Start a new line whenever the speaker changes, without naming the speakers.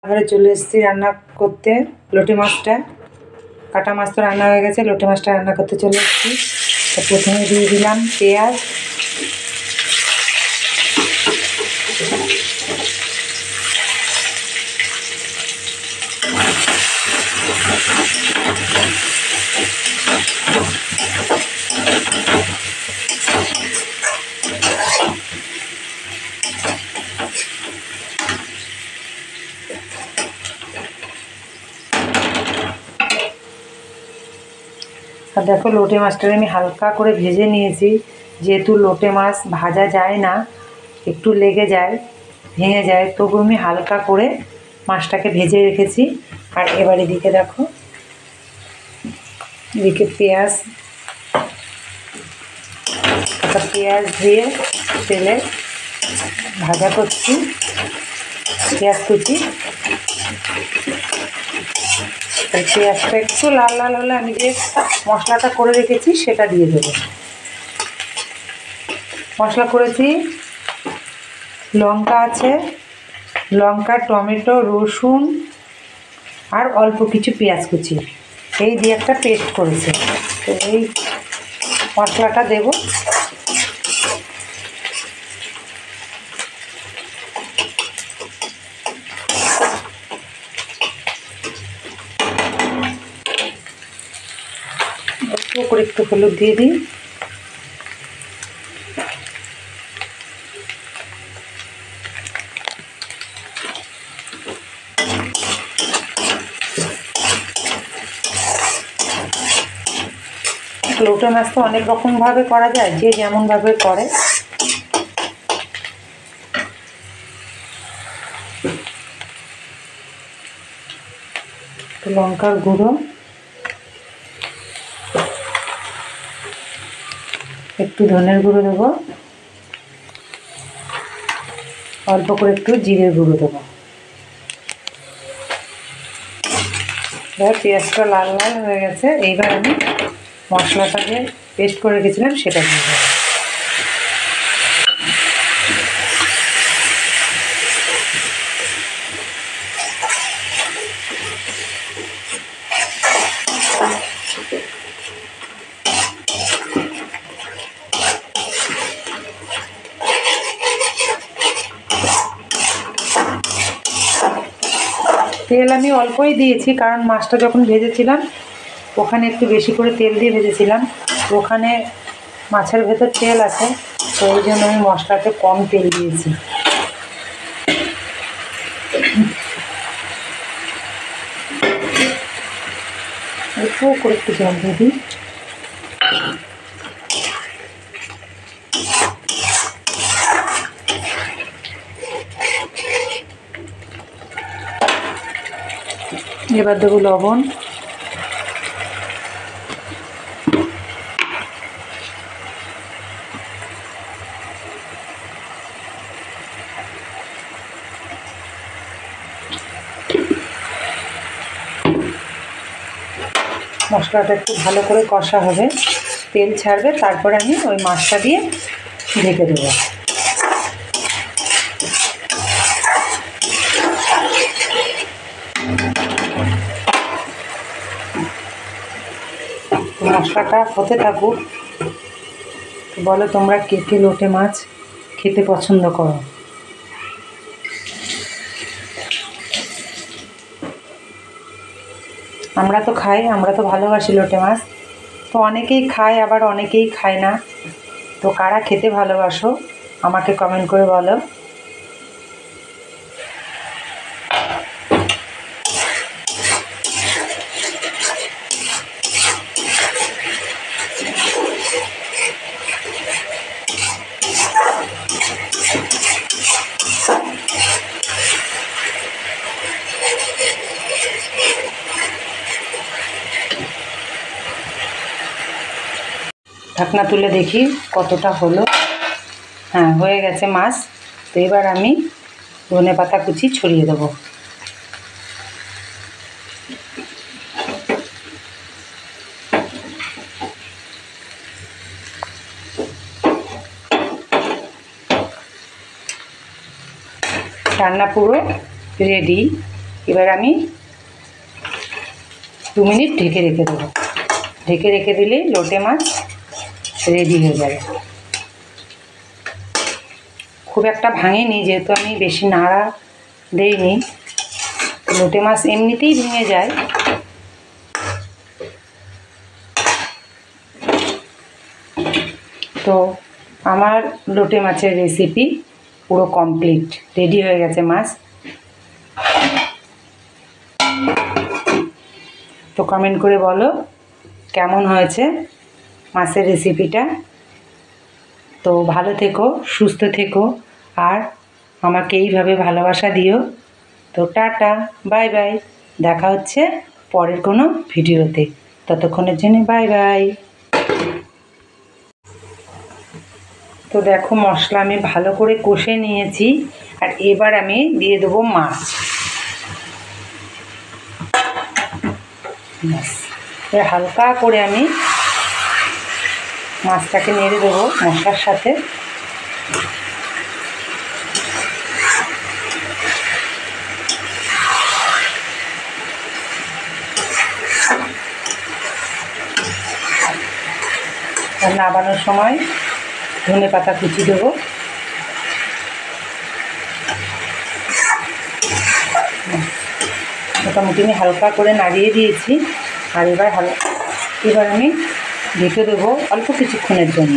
এবারে চলে এসেছি রান্না করতে। লোটে মাছটা কাটা মাছ তো রান্না হয়ে গেছে, লোটে মাছটা রান্না করতে চলে এসেছি। তো প্রথমে দিয়ে দিলাম পেঁয়াজ, আর দেখো লোটে মাছটা আমি হালকা করে ভেজে নিয়েছি। যেহেতু লোটে মাছ ভাজা যায় না, একটু লেগে যায়, ভেঙে যায়, তবু আমি হালকা করে মাছটাকে ভেজে রেখেছি। আর এবার এদিকে দেখো, এদিকে পেঁয়াজ দিয়ে তেলে ভাজা করছি, পেঁয়াজ কুচি। পেঁয়াজটা একটু লাল লাল হলে আমি যে মশলাটা করে রেখেছি সেটা দিয়ে দেবো। মশলা করেছি, লঙ্কা আছে, লঙ্কা, টমেটো, রসুন আর অল্প কিছু পেঁয়াজ কুচি, এই দিয়ে একটা পেস্ট করেছি। তো এই মশলাটা দেব। অল্প করে একটু হলুদ দিয়ে দিই। লোটে মাছ তো অনেক রকমভাবে করা যায়, যে যেমনভাবে করে। লঙ্কার গুঁড়ো, একটু ধনের গুঁড়ো দেবো, অল্প করে একটু জিরের গুঁড়ো দেবো। পেঁয়াজটা লাল লাল হয়ে গেছে, এইবার আমি মশলাটা যে পেস্ট করে রেখেছিলাম সেটা দিয়ে দেবো। তেল আমি অল্পই দিয়েছি, কারণ মাছটা যখন ভেজেছিলাম ওখানে একটু বেশি করে তেল দিয়ে ভেজেছিলাম। ওখানে মাছের ভেতর তেল আছে, তো ওই জন্য আমি মশলাতে কম তেল দিয়েছি। অল্প করে একটু জল দিয়ে দিই। এবার দেবো লবণ, মশলাটা একটু ভালো করে কষা হবে, তেল ছাড়বে, তারপরে আমি ওই মাছটা দিয়ে ঢেকে দেবো। মশলাটা হতে থাকুক। বলো তোমরা কে কে লোটে মাছ খেতে পছন্দ করো? আমরা তো খাই, আমরা তো ভালোবাসি লোটে মাছ। তো অনেকেই খায়, আবার অনেকেই খায় না। তো কারা খেতে ভালোবাসো আমাকে কমেন্ট করে বলো। ঢাকনা তুলে দেখি কতটা হলো। হ্যাঁ, হয়ে গেছে মাছ। তো এবার আমি ধনেপাতা কুচি ছড়িয়ে দেবো। রান্না পুরো রেডি। এবার আমি 2 মিনিট ঢেকে রেখে দেবো। ঢেকে রেখে দিলেই লোটে মাছ রেডি হয়ে যাবে। খুব একটা ভাঙেনি, যেহেতু আমি বেশি নাড়া দেইনি। লোটে মাছ এমনিতেই ভেঙে যায়। তো আমার লোটে মাছের রেসিপি পুরো কমপ্লিট, রেডি হয়ে গেছে মাছ। তো কমেন্ট করে বলো কেমন হয়েছে মাছের রেসিপিটা। তো ভালো থেকো, সুস্থ থেকো, আর আমাকে এইভাবে ভালোবাসা দিও। তো টাটা, বাই বাই, দেখা হচ্ছে পরের কোনো ভিডিওতে। ততক্ষণের জন্য বাই বাই। তো দেখো মশলা আমি ভালো করে কষে নিয়েছি, আর এবার আমি দিয়ে দেবো মাছ। এবার হালকা করে আমি মাছটাকে নেড়ে দেবো মশলার সাথে। আর নামানোর সময় ধনেপাতা কুচি দেবো। মোটামুটি আমি হালকা করে নাড়িয়ে দিয়েছি, আর এবার আমি ঢেকে দেবো অল্প কিছুক্ষণের জন্য।